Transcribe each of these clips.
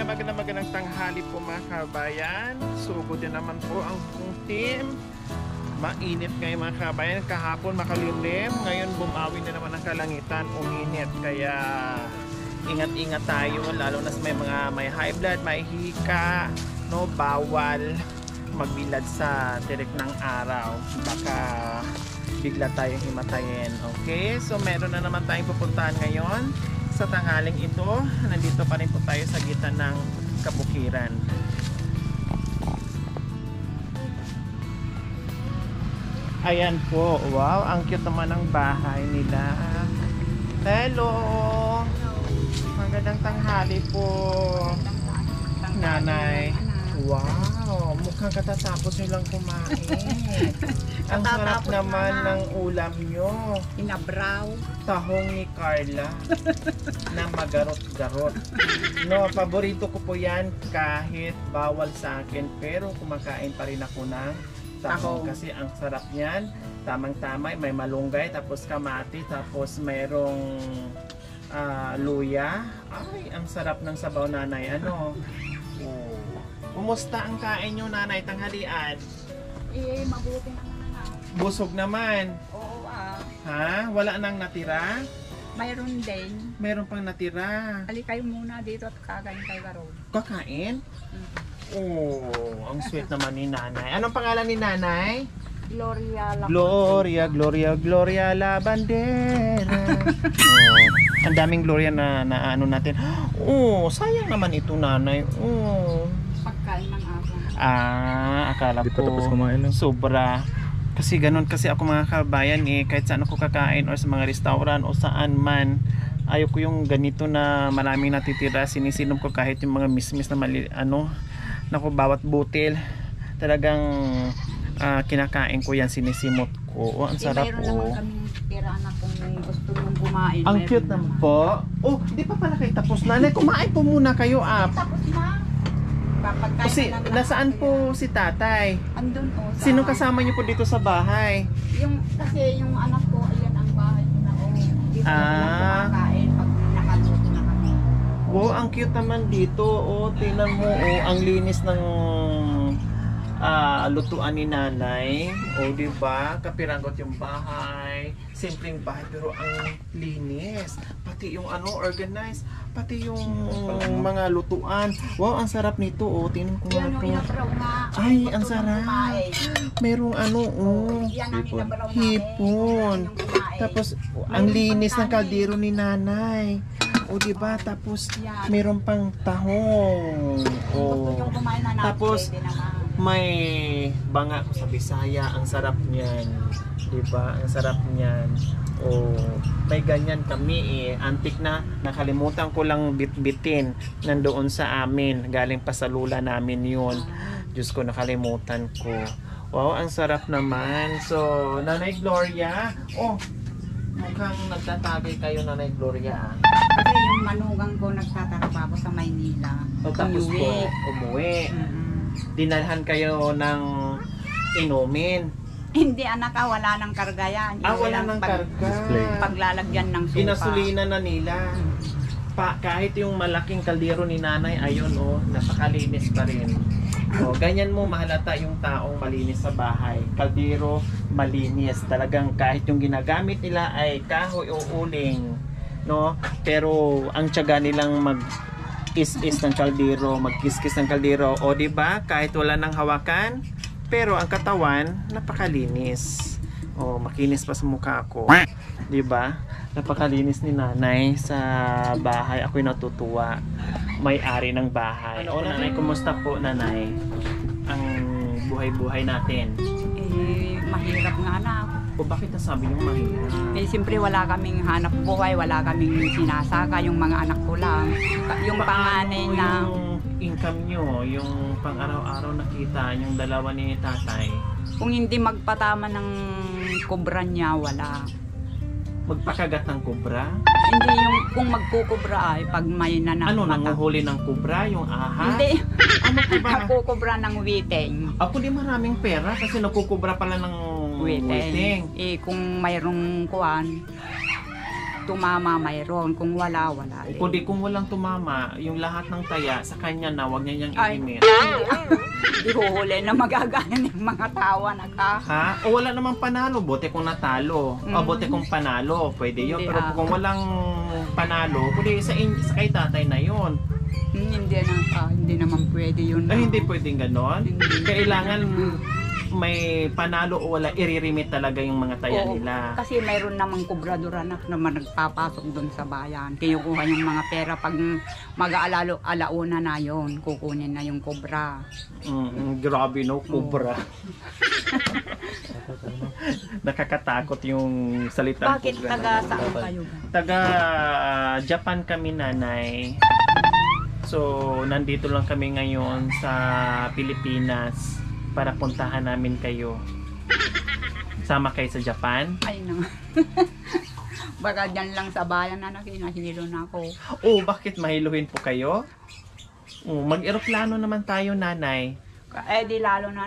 magandang tanghali po mga kabayan. Sugod din naman po ang pong team. Mainit ngayon mga kabayan. Kahapon makalimlim. Ngayon bumawi na naman ang kalangitan. Uminit. Kaya ingat-ingat tayo. Lalo na sa may high blood, may hika. No, bawal magbilad sa direct ng araw. Baka bigla tayong himatayin. Okay? So meron na naman tayong pupuntahan ngayon. Sa tanghaling ito, nandito pa rin po tayo sa gitna ng kabukiran. Ayan po, wow, ang cute naman ng bahay nila. Hello! Magandang tanghali po, nanay. Wow, mukhang katatapos nyo lang kumain. Ang sarap naman ng ulam nyo. Inabraw. Tahong ni Carla na magarot-garot. No, paborito ko po yan kahit bawal sa akin. Pero kumakain pa rin ako ng tahong kasi ang sarap niyan. Tamang-tama, may malunggay, tapos kamati, tapos mayroong luya. Ay, ang sarap ng sabaw, nanay. Ano? Oh. Kumusta ang kain nyo, nanay, tanghalian? Eh, mabuti naman na. Busog naman. Oo, Ha? Wala nang natira? mayroon din. Meron pang natira. Ali kayo muna dito at kakain kayo karon. Kakain? Oh, ang sweet naman ni nanay. Anong pangalan ni nanay? Gloria la bandera. Oh, ang daming Gloria na ano natin. Oh, sayang naman ito, nanay. Oh. Pagkain ng ako. Akala Di pa tapos ko kumain lang. sobra. Kasi ganun kasi ako mga kabayan kahit saan ako kakain or sa mga restaurant o saan man, ayoko yung ganito na maraming natitira, sinisinom ko kahit yung mga mismis na mali, naku, bawat butil talagang kinakain ko yan, sinisimot ko. Ang sarap po. Mayroon naman kaming tira na kung gusto mong kumain. Ang cute naman po. Oh, hindi pa pala kayo tapos, nanay. Kumain po muna kayo, Tapos na. Kasi nasaan po si tatay? Andun o. Sino kasama niyo po dito sa bahay? Kasi yung anak ko, ayan ang bahay ko na. Dito na kumakain pag nakaluto na kami. Wow, ang cute naman dito. Oh, tingnan mo, ang linis ng lutuan ni nanay. Oh, di ba? Kapiranggot yung bahay. Simpleng bahay pero ang linis. Pati yung organized. Pati yung mga lutuan. Wow, ang sarap nito. Oh, tingnan ko nga to. Ay, ang sarap. Merong hipon. Tapos ang linis ng kaldero ni nanay. O diba? Tapos meron pang tahong. Oh. Tapos may banga ko sa Bisaya. Ang sarap niyan. Diba? Ang sarap niyan. Oh, may ganyan kami antik na, nakalimutan ko lang bitbitin nandoon sa amin, galing pa sa lula namin yun. Diyos ko, nakalimutan ko. Wow, ang sarap naman. So, Nanay Gloria, mukhang nagtatagay kayo, Nanay Gloria. Kasi yung manugang ko nagtatrabaho sa Maynila. Tapos po, umuwi. Dinalhan kayo ng inumin. Hindi, anak, wala nang karga yan. Wala nang karga. Paglalagyan ng suka. Inasulina na nila. Kahit yung malaking kaldero ni nanay, ayun napakalinis pa rin. Ganyan mo mahalata yung taong malinis sa bahay. Kaldero, malinis. Talagang kahit yung ginagamit nila ay kahoy o uling. No? Pero ang tiyaga nilang mag-is-is ng kaldero, mag-kiss-kiss ng kaldero. O diba? Kahit wala nang hawakan, pero ang katawan, napakalinis. Makinis pa sa mukha ko. Diba? Napakalinis ni nanay sa bahay. Ako'y natutuwa. May-ari ng bahay. Nanay, kumusta po, nanay? Ang buhay-buhay natin. Mahirap nga na. Bakit nasabi yung mahirap? Siyempre wala kaming hanap buhay, wala kaming sinasaka, yung mga anak ko lang. Yung panganay na... income nyo, yung pang-araw-araw nakita, yung dalawa ni tatay? Kung hindi magpatama ng kubra niya, wala. Magpakagat ng kubra? Hindi, yung kung magkukubra ay pag may nanak. Nanguhuli ng kubra? Yung ahas? Hindi. Ano po ba? Nagkukubra ng witing. Ako di maraming pera kasi nakukubra pala ng witing. Kung mayroong kuwan, tumama mayroon, kung wala, wala din. Kundi kung walang tumama, yung lahat ng taya sa kanya na, wag niya niyang Ay. ilimit. Di huhuli na magagaya ng mga tawa na ka. Ha? O wala namang panalo, bote kung natalo. O bote kung panalo, pwede yun. Hindi, Pero kung walang panalo, kundi sa kay tatay na yun. Hindi naman pwede yun. Ay, hindi pwedeng ganon. Hindi. Kailangan may panalo o wala, iririmit talaga yung mga taya Oo, nila. kasi mayroon namang kubrador anak naman nagpapasok doon sa bayan. Kinukuha yung mga pera pag alauna na yon, kukunin na yung kubra. Grabe no, kubra. Nakakatakot yung salita. Bakit taga saan kayo? Taga Japan kami, nanay. So, nandito lang kami ngayon sa Pilipinas para puntahan namin kayo. Sama kayo sa Japan? Ay na. Baka dyan lang sa bayan na nakinahilo na ako. Oh, bakit mahiluhin po kayo? Mag-eroplano naman tayo, nanay. Eh di lalo na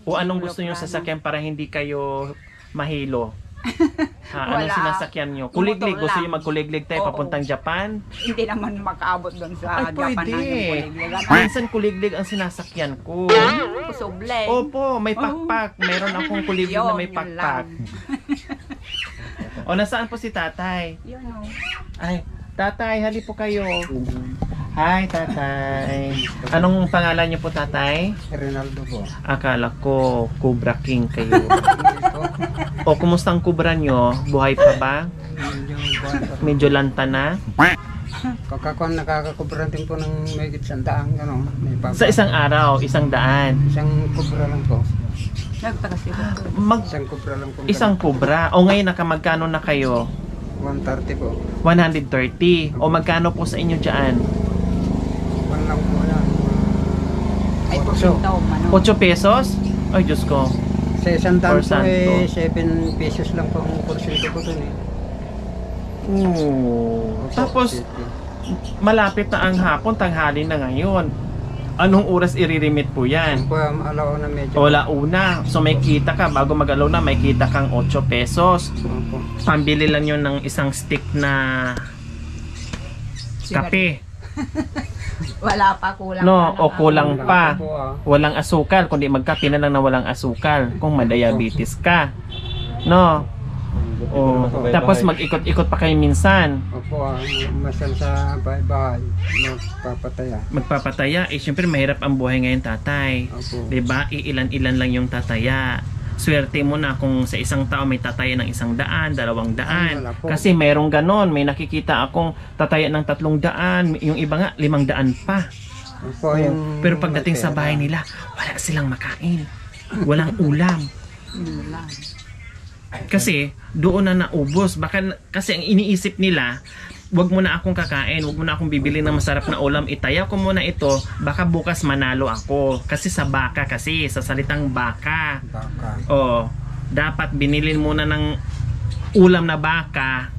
O anong gusto nyo sasakyan para hindi kayo mahilo? Anong Wala. sinasakyan nyo? Kuliglig, Motor gusto lang. nyo magkuliglig tayo Oo. papuntang Japan? Hindi naman makaabot doon sa Ay, Japan pwede. na yung kuliglig. Minsan kuliglig ang sinasakyan ko. Suble. Opo, may pakpak. Meron akong kuliglig na may Yun pakpak. lang. O, nasaan po si tatay? Yun o. Ay, tatay, hali po kayo. Hi, tatay. Anong pangalan niyo po, tatay? Rinaldo po. Akala ko, Cobra King kayo. O, kumusta ang kubra nyo? Buhay pa ba? Medyo lanta na? Kakakuan nakakakubra din po ng may gitsandaang ano. May Sa isang araw, 100. isang kubra lang po. Mag Isang kubra lang po. isang kubra. O ngayon, nakamagkano na kayo? 130 po. 130. O magkano po sa inyo dyan? One lang po yan. Ay, Otso. porsinto, mano. 8 pesos? Ay, Diyos ko. Sa isang daan po Porsanto. eh, 7 pesos lang po ang porsyento ko dun eh. Oo. Tapos, 7. malapit na ang hapon, tanghali na ngayon. Anong oras iririmit po yan? Po, alaw na medyo. Wala una. So may kita ka. Bago mag-alaw na, may kita kang 8 pesos. Opo. Pambili lang yun ng isang stick na kape. Wala pa, kulang No, pa. o kulang pa. Po, Walang asukal. Kundi magkape na lang na walang asukal. Kung madiabetes ka. No. O, tapos mag-ikot-ikot pa kayo minsan. Opo, masal sa bahay-bahay. Magpapataya. Magpapataya. Eh, syempre mahirap ang buhay ngayon, tatay. Opo. 'Di ba? Iilan-ilan lang yung tataya. Swerte mo na kung sa isang tao may tataya ng 100, 200. Wala po. Kasi merong ganon. May nakikita akong tataya ng 300. Yung iba nga, 500 pa. Opo, yung Pero pagdating may sa pera. bahay nila, wala silang makain. Walang ulam. Yun lang. Kasi doon na naubos. Baka kasi ang iniisip nila, wag mo na akong kakain, wag mo na akong bibili ng masarap na ulam, itaya ko muna ito, baka bukas manalo ako. Kasi sa baka, kasi sa salitang baka. Baka. Oh, dapat binilin muna ng ulam na baka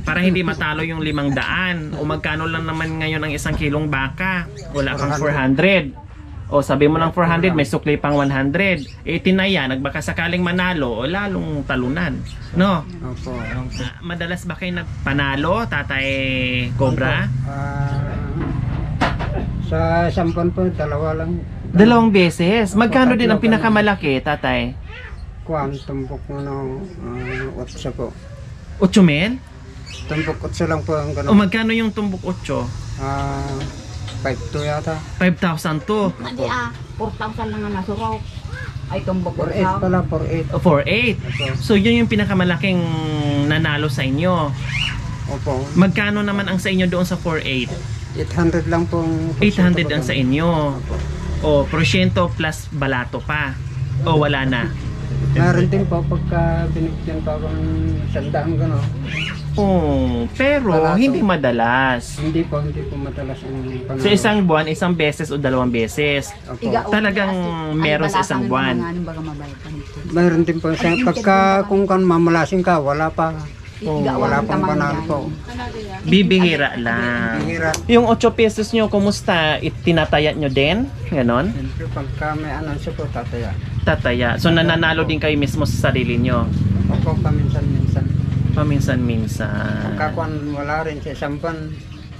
para hindi matalo yung 500. O magkano lang naman ngayon ang 1 kilong baka? Wala kang 400. O sabi mo ng 400, may sukli pang 100. Eh tinaya, nagbaka sakaling manalo, o lalong talunan. No? Opo. Madalas ba kayo nagpanalo, Tatay Cobra? Sa sampon po, dalawa lang. 2 beses. Magkano din ang pinakamalaki, Tatay? Kuwan, tumpok mo ng 8 po. 8,000? Tumpok 8 lang po ang O ganun. magkano yung tumbok 8? 5 yata. 5,000 to. Hindi 4,000 lang ang nasuraw. Ay, tumbok 4-8 pala, 4-8. 4,800. Opo. So yun yung pinakamalaking nanalo sa inyo. Opo. Magkano naman ang sa inyo doon sa 4,800? 800 lang pong 800 ang sa inyo. O, prosyento plus balato pa. O, wala na. Meron din po pagka binigyan pa akong 100 gano'n. Oh, pero Balato. hindi madalas. Hindi po madalas ang panalo. Sa isang buwan, 1 beses o 2 beses. Opo. Talagang meron sa isang buwan. Meron din po sa pagka kung kan mamalasing ka, wala pa. Wala pang panalo po. Bibihira lang. Hira. Yung 8 pesos nyo, kumusta? Tinataya nyo din? Ganon? Siyempre pagka may anonsyo po, tataya. Tataya. So nananalo din kayo mismo sa sarili nyo. Opo, paminsan-minsan. Paminsan-minsan. Pagkakuan wala rin sa isang buwan,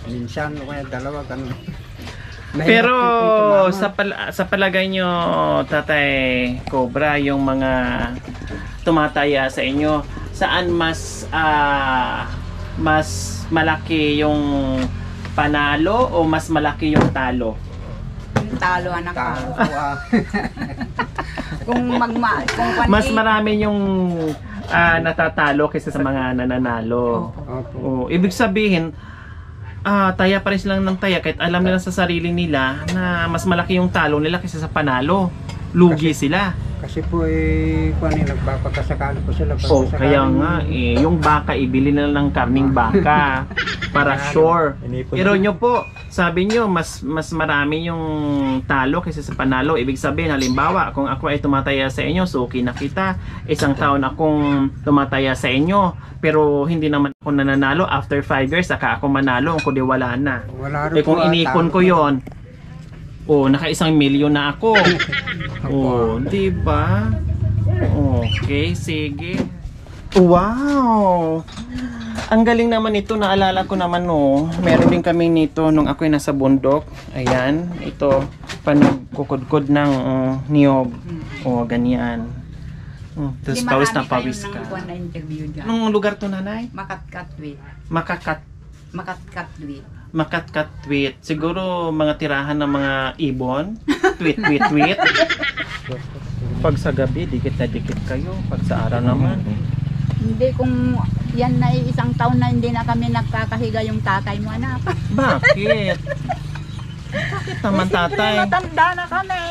minsan o kaya dalawa, ganun. Pero Mahirap po sa palagay nyo, Tatay Cobra, yung mga tumataya sa inyo, saan mas malaki yung panalo o mas malaki yung talo? Yung talo anak ko. tumama. Kung Mas marami yung natatalo kaysa sa mga nananalo. Opo. Oh, ibig sabihin, taya pa rin silang ng taya kahit alam nila sa sarili nila na mas malaki yung talo nila kaysa sa panalo. Lugi sila. Kasi po kung nagpapakasakali po sila. Oh, kaya nga yung baka ibili na ng karning baka para sure. Pero nyo po, sabi nyo mas marami yung talo kaysa sa panalo. Ibig sabihin, halimbawa, kung ako ay tumataya sa inyo, suki na kita. Isang taon akong tumataya sa inyo, pero hindi naman ako nananalo. After 5 years, saka ako manalo, kung di wala na. Wala rin Kung po, inipon ko yon, naka 1 milyon na ako. Di ba? Okay, sige. Wow! Ang galing naman ito, naalala ko naman meron din kami nito nung ako'y nasa bundok. Ayan, ito, panagkukudkod ng niyog. Ganyan. Tapos pawis na pawis ka. na interview dyan. Anong lugar to, nanay? Makatkatwit. Makatkatwit. Siguro mga tirahan ng mga ibon. Tweet. Pag sa gabi, dikit na dikit kayo. Pag sa araw naman. Hindi, kung yan na isang taon na hindi na kami nagkakahiga yung tatay mo, anak. Bakit? Bakit naman, tatay? Matanda na kami.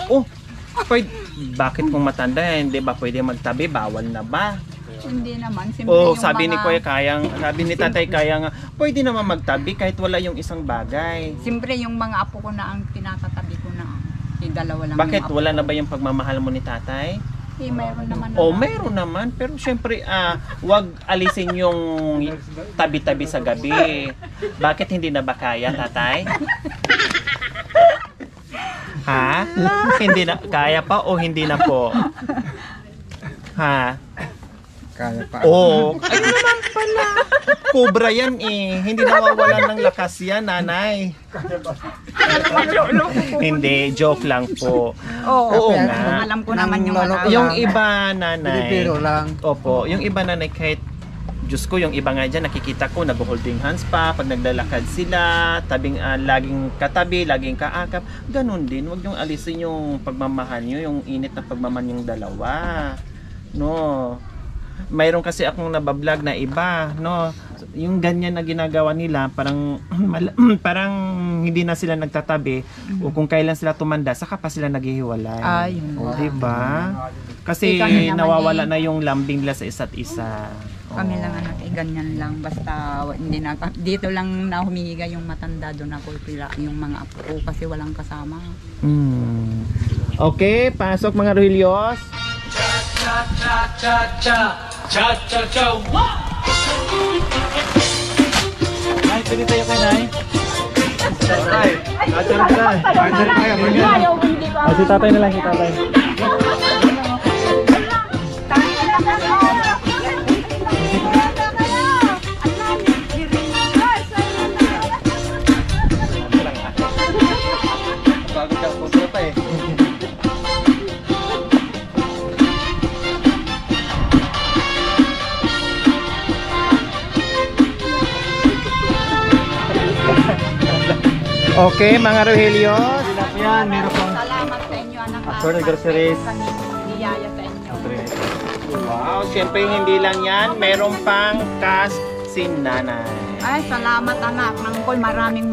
Bakit kung matanda, hindi ba pwede magtabi? Bawal na ba? Hindi naman. Simple yung Sabi ni mga- Kuya sabi ni tatay kaya nga, pwede naman magtabi kahit wala yung isang bagay. Siyempre yung mga apo ko na ang tinatatabi ko na. Yung dalawa lang Bakit yung apo wala ko. na ba yung pagmamahal mo ni tatay? Mayroon naman. Meron naman, pero syempre wag alisin yung tabi-tabi sa gabi. Bakit hindi na ba kaya, tatay? Ha? Hindi na kaya pa o hindi na po? Ha? Kaya pa. Ayun naman pala. Cobra yan hindi nawawalan ng lakas yan, nanay. Hindi, joke lang po. Oo nga. Alam ko naman yung Nang- ano. Yung iba, nanay. Pero lang. Opo, yung iba, nanay, kahit Diyos ko, yung iba nga dyan, nakikita ko, nag-holding hands pa, pag naglalakad sila, laging katabi, laging kaakap. Ganon din, wag yung alisin yung pagmamahal nyo, yung init na pagmamahal yung dalawa. No. Mayroon kasi akong nabablog na iba, no. Yung ganyan na ginagawa nila, parang parang hindi na sila nagtatabi o kung kailan sila tumanda, saka pa sila naghihiwalay. Di ba? Kasi Kami naman nawawala na yung lambing nila sa isa't isa. Kami lang anak, ganyan lang. Basta hindi na, dito lang na humihiga yung matanda doon ako pila yung mga apo ko kasi walang kasama. Okay, pasok mga Rohilios. Ay, pili tayo kay Nay. Tatay. Si tatay na lang, si tatay. Bago ka po tatay. Okay, mga Rohilios. Yan, meron pang Salamat sa inyo anak. Sorry, groceries. Kami biyaya sa inyo. Wow, siyempre hindi lang yan, meron pang cash si nanay. Ay, salamat anak. Mangkol, maraming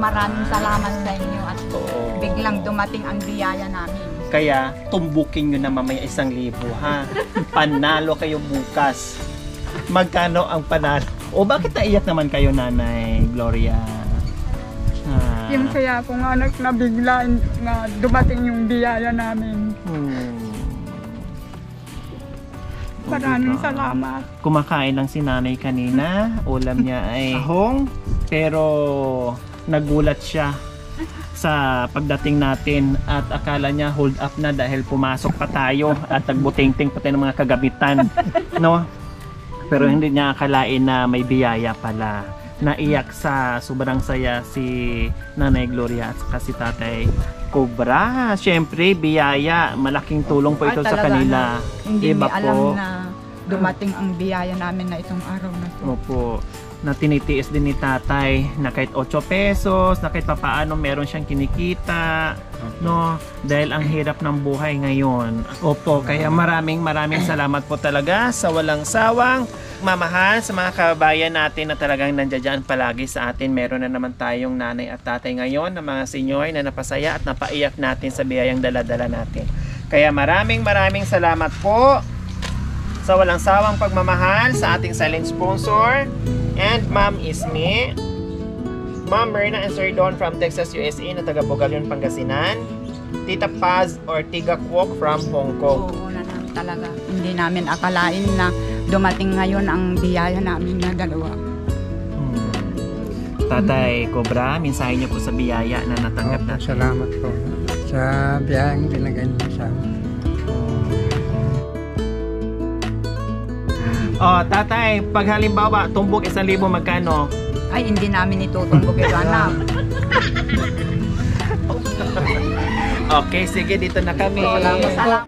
salamat sa inyo at Oo. biglang dumating ang biyaya namin. Kaya tumbukin nyo na mamaya 1,000 ha. Panalo kayo bukas. Magkano ang panalo? O bakit naiyak naman kayo, Nanay Gloria? Yung kaya ko nga anak na bigla na dumating yung biyaya namin. Maraming Diba? salamat. Kumakain lang si nanay kanina. Ulam niya ay ahong. Pero nagulat siya sa pagdating natin at akala niya hold up na dahil pumasok pa tayo at nagbuting-ting pati ng mga kagabitan. No? Pero hindi niya akalain na may biyaya pala. Naiyak sa sobrang saya si Nanay Gloria at saka si Tatay Cobra. Siyempre, biyaya. Malaking tulong po ito Ay, sa talaga kanila. na hindi Diba may alam po? na dumating ang biyaya namin na itong araw na to. Opo, na tinitiis din ni tatay na kahit 8 pesos, na kahit papaano meron siyang kinikita, no? Dahil ang hirap ng buhay ngayon. Opo, kaya maraming salamat po talaga sa walang sawang mamahal sa mga kabayan natin na talagang nandiyan palagi sa atin. Meron na naman tayong nanay at tatay ngayon na mga senyor na napasaya at napaiyak natin sa biyayang dala-dala natin. Kaya maraming salamat po sa walang sawang pagmamahal sa ating silent sponsor and Ma'am Isme, Ma'am Myrna and Sir Don from Texas, USA na taga Bogalion, Pangasinan, Tita Paz or Tiga Kwok from Hong Kong. Oo na naman talaga. Hindi namin akalain na dumating ngayon ang biyaya namin na dalawa. Tatay Cobra, mensahe niyo po sa biyaya na natanggap Opo, natin. salamat po sa biyayang binigay niyo sa amin. Oh, tatay, pag halimbawa tumbok 1,000 magkano? Ay, hindi namin itutumbok ito, anak. Okay, sige, dito na kami. Salamat.